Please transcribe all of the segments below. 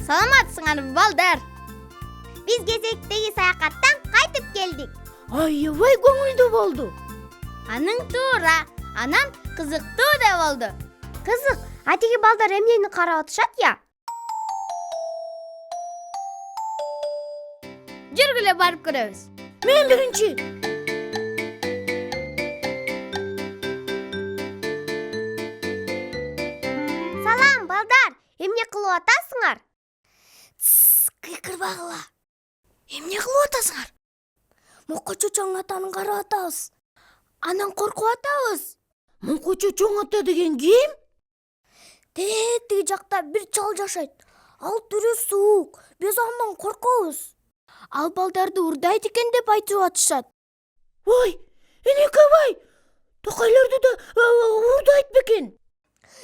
Саламатсыңарбы балдар? Биз кезектеги саякаттан кайтып келдик. Аябай көңүлдүү болду. Аның туура, анан кызыктуу да болду. Кызык, атиги балдар эмнени карап атышат я? Жүргүлө барып көрөбүз. Мен биринчи. Салам балдар, эмне кылып атасыңар? Кыйкырбагыла. Эмне кылып атасыңар? Мукучу чоң атаны карап атабыз. Анан коркуп атабыз. Мукучу чоң ата деген ким? Тиги жакта бир чал жашайт. Ал түрү суук. Биз андан коркобуз. Ал балдарды урдайт экен деп айтып атышат. Ой, энекебай. Токайларды да урдайт бекен.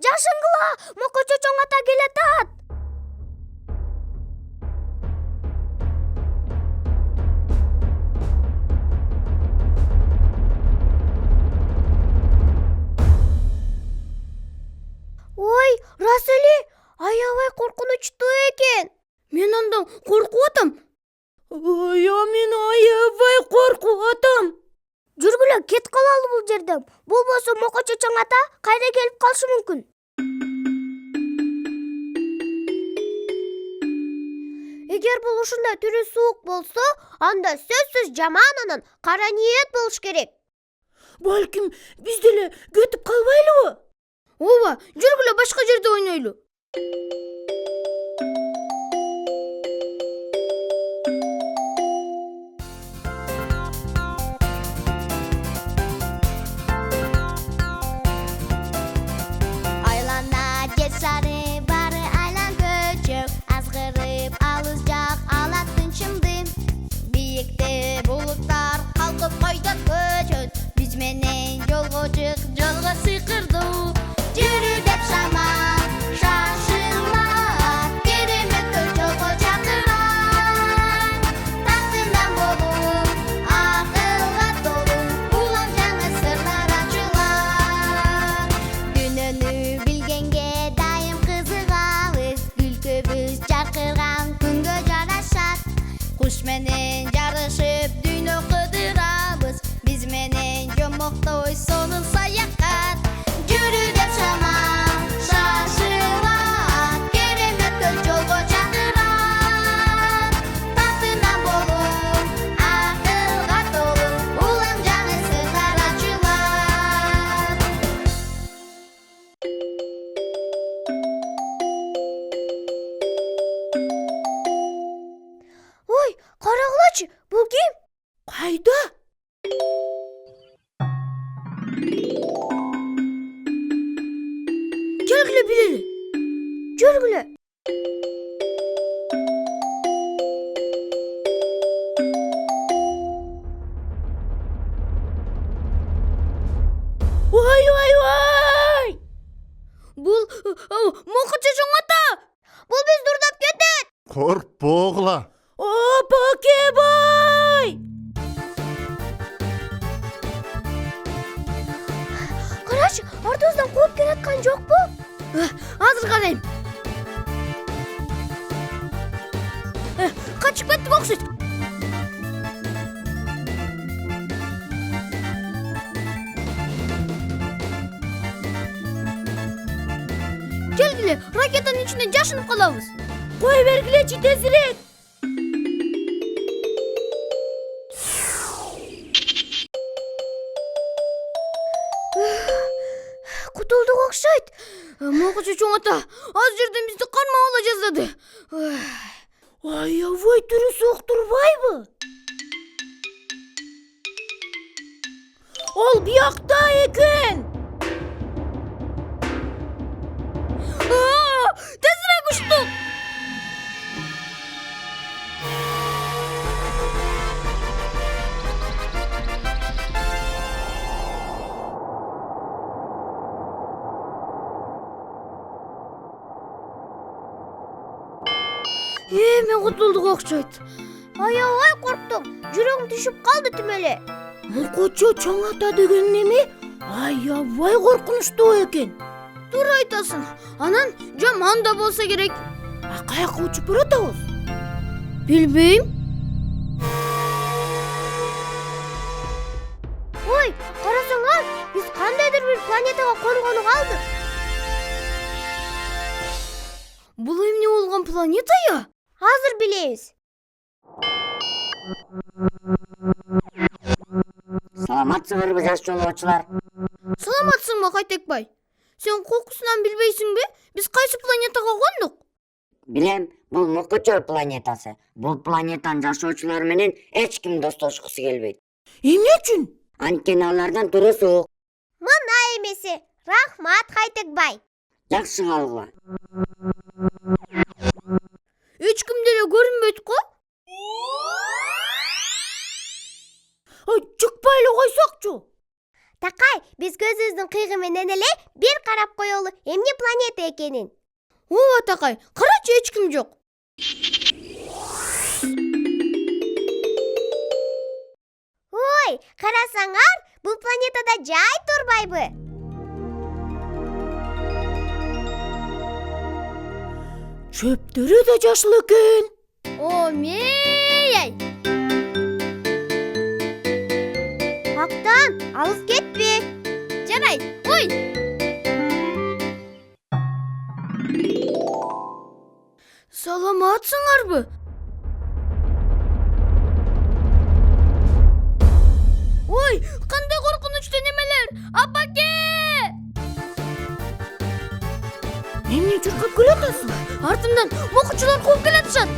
Жашынгыла, мукучу чоң ата келатат. Ой, рас эле, аябай коркунучтуу экен. Мен андан коркуп атам. Ой, мен аябай коркуп атам. Жүргүлө, кет калалы бул жерден. Болбосо мукучу чоң ата кайра келип калышы мүмкүн. Эгер бул ушундай түрү суук болсо, анда сөзсүз жаман анан кара ниет болуш керек. Балким биз деле кетип калбайлыбы? Ооба, жүргүлө башка жерде ойнойлу. Айлана жер шары бары айлан көчөк, азгырып алыс жак алат тынчымды. Бийикте булуттар калкып койдот көчөт, биз менен жолго чык, жолго сыйкырдуу. Жүрү деп шамат, шашылма, кереметтер жолго чакырат. Тактынан болуп, акылга толуу, улам жаңы сырлар ачылат. Дүйнөнү билгенге дайым кызыгабыз, күлкүбүз жаркырган күнгө жарашат. Куш менен жарышып дүйнө кыдырабыз, биз менен жомоктой сонун саякат. Жүрү деп шамат, шашылат, кереметтер жолго чакырат. Тактынан болуп, акылга толуу, улам жаңы сырлар ачылат. Ой, карагылачы, бул ким? Кайда? Келгиле билели. Жүргүлө. Ой. Бул мукучу чоң ата. Бул бизди урдап кетет. Коркпогула. Бакебай! Карачы, артыбыздан кууп келаткан жокпу? Азыр карайм. Качып кеттик окшойт. Келгиле, ракетанын ичинде жашынып калабыз. Кой бергилечи тезирээк. Кутулдук окшойт. Мокучу чоң ата, аз жерден бизди кармап ала жаздады. Аябай түрү соктурбайбы? Ол биякта экен. Тезирээк уштук. Эми кутулдук окшойт. Аябай корктум. Жүрөгүм түшүп калды тим эле. Мукучу чоң ата деген неме аябай коркунучтуу экен. Туура айтасың. Анан жаман да болсо керек. каяка учуп баратабыз? Билбейм. Ой, карасаңар, биз кандайдыр бир планетага конгону калдык. Бул эмне болгон планета я? Азыр билебиз. Саламатсыңарбы жаш жолоочулар? Саламатсыңбы Кайтекбай? Сен кокусунан билбейсиңби? Биз кайсы планетага кондук? Билем, бул Мукучу планетасы. Бул планетанын жашоочулары менен эч ким достошкусу келбейт. Эмне үчүн? Анткени алардан туру суук. Мына эмеси. Рахмат, Кайтекбай. Жакшы калгыла. Эч ким деле көрүнбөйт го? Чыкпай эле койсокчу. Такай, биз көзүбүздүн кыйгы менен эле бир карап коелу эмне планета экенин. Ооба Такай, карачы, эч ким жок. Ой, карасаңар, бул планетада жай турбайбы? Чөптөрү да жашыл экен. О, мей-ай. Актан, алыс кетпе. Жарайт. Ой. Саламатсыңарбы? Ой, кандай коркунучтуу немелер? Апаке! Эмне чуркап келатасың? Артымдан мокучулар кууп келатышат.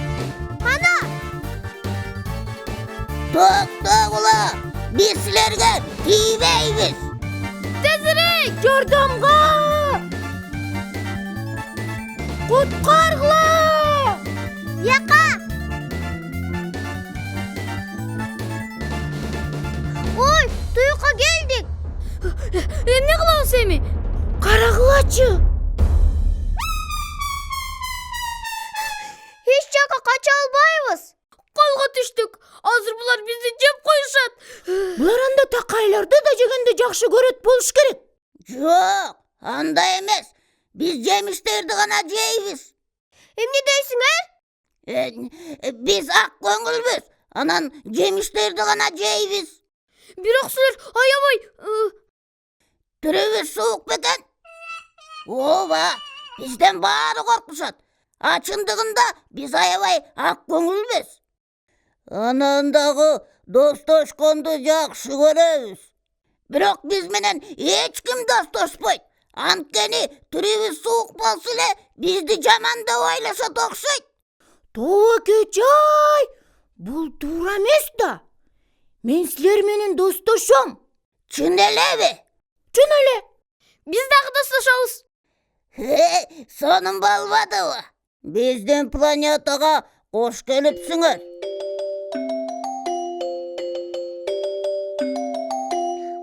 Токтогула, биз силерге тийбейбиз. Тезирээк! Жардамга! Куткаргыла! Яка! Ой, туюкка келдик. Эмне кылабыз эми? Карагылачы. Эч жакка кача албайбыз. Колго түштүк. Азыр булар бизди жеп коюшат. Булар анда такайларды да жегенди жакшы көрөт болуш керек. Жок, андай эмес. Биз жемиштерди гана жейбиз. Эмне дейсиңер? Биз ак көңүлбүз. Анан жемиштерди гана жейбиз. Бирок силер аябай Түрүбүз суук бекен. Ооба, бизден баары коркушат. А чындыгында биз аябай ак көңүлбүз. Анан дагы достошконду жакшы көрөбүз. Бирок биз менен эч ким достошпойт. Анткени түрүбүз суук болсо эле бизди жамандап ойлошот окшойт. Тобокечай! Бул туура эмес да. Мен силер менен достошом. Чын элеби? Чын эле. биз дагы достошобуз. Сонун болбодубу? Биздин планетага кош келипсиңер.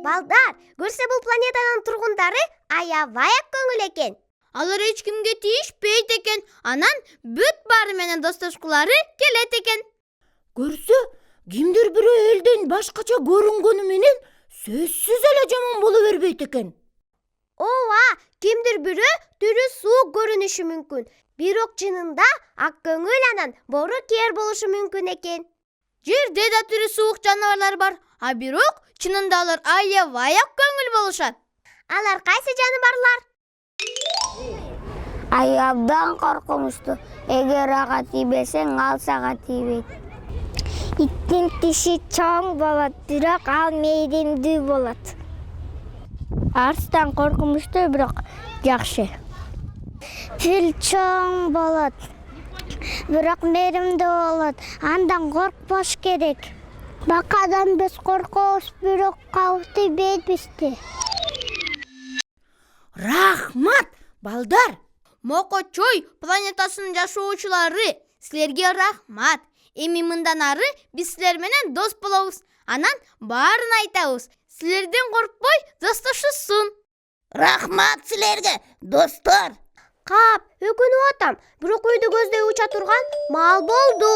Балдар, көрсө бул планетанын тургундары аябай ак көңүл экен. Алар эч кимге тийишпейт экен. Анан бүт баары менен достошкулары келет экен. Көрсө, кимдир бирөө элден башкача көрүнгөнү менен сөзсүз эле жаман боло бербейт экен. Ооба, кимдир бирөө түрү суук көрүнүшү мүмкүн. Бирок чынында ак көңүл анан бору кер болушу мүмкүн экен. Жерде да түрү суук жаныбарлар бар. А бирок чынында алар аябай ак көңүл болушат. Алар кайсы жаныбарлар? Аябдан коркунучтуу. Эгер ага тийбесең, ал сага тийбейт. Иттин тиши чоң болот, бирок ал мейримдүү болот. Арстан коркунучтуу, бирок жакшы. Фил чоң болот, бирок мейримдүү болот. Андан коркпош керек. Бакадан биз коркобуз, бирок кауіпті бейбизди. Рахмат, балдар. Мокочой планетасынын жашоочулары, силерге рахмат. Эми мындан ары биз силер менен дос болобуз. Анан баарын айтабыз. Силерден коркпой достошусун. Рахмат силерге, достор. Кап, өкүнүп атам. Бирок үйдү көздөй уча турган мал болду.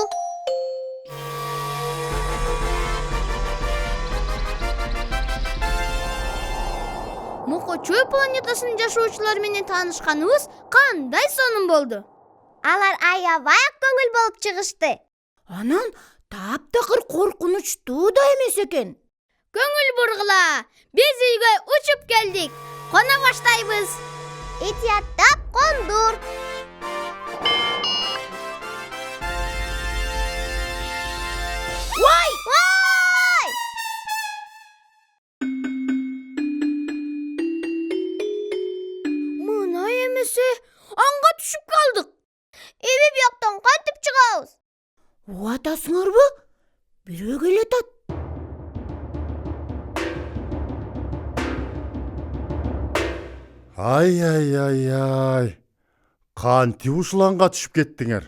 Мокочой планетасынын жашоочулары менен таанышканыбыз кандай сонун болду. Алар аябай көңүл болуп чыгышты. Анан таптакыр коркунучтуу да эмес экен. Көңүл бургула. Биз үйгө учуп келдик. Кона баштайбыз. Этияттап кондур. Вай! Мына эмесе анга түшүп калдык. Эми бияктан кантип чыгабыз? Угатасыңарбы? Бирөө келатат. Ай. Кантип ушуланга түшүп кеттиңер.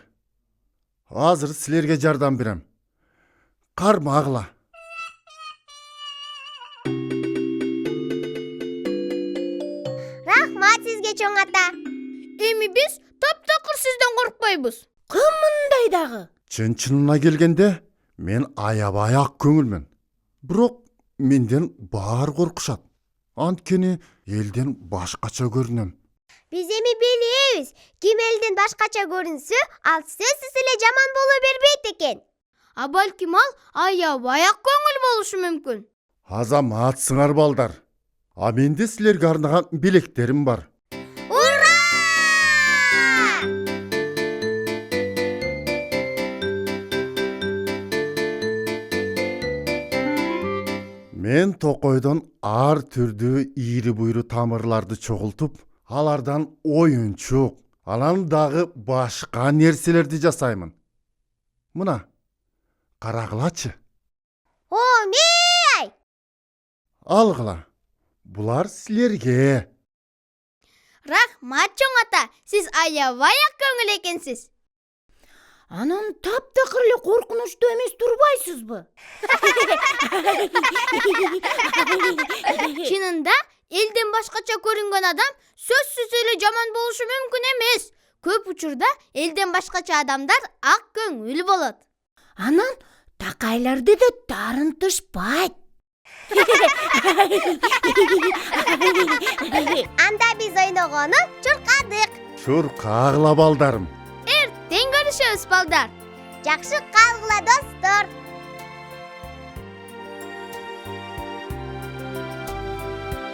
Азыр силерге жардам берем. Кармагыла. Рахмат сизге чоң ата. Эми биз таптакыр сизден коркпойбуз. Кым мындай дагы? Чын-чынына келгенде, мен аябай ак көңүлмүн. Бирок менден баары коркушат. Анткени элден башкача көрүнөм. Биз эми билебиз. Ким элден башкача көрүнсө, ал сөзсүз эле жаман боло бербейт экен. А балким ал аябай ак көңүл болушу мүмкүн. Азаматсыңар балдар. А менде силерге арнаган белектерим бар. Ура! Мен токойдон ар түрдүү ийри буйру тамырларды чогултуп, алардан оюнчук, анан дагы башка нерселерди жасаймын. Мына, карагылачы. Омей! Алгыла. Булар силерге. Рахмат чоң ата. Сиз аябай ак көңүл экенсиз. Анан таптакыр эле коркунучтуу эмес турбайсызбы? Чынында элден башкача көрүнгөн адам сөзсүз эле жаман болушу мүмкүн эмес. Көп учурда элден башкача адамдар ак көңүл болот. Анан такайларды да тарынтышпайт. Анда биз ойногону чуркадык. Чуркагыла балдарым. Тең көрүшөбүз балдар. Жакшы калгыла достор.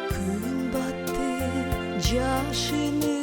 Күн батты жашыны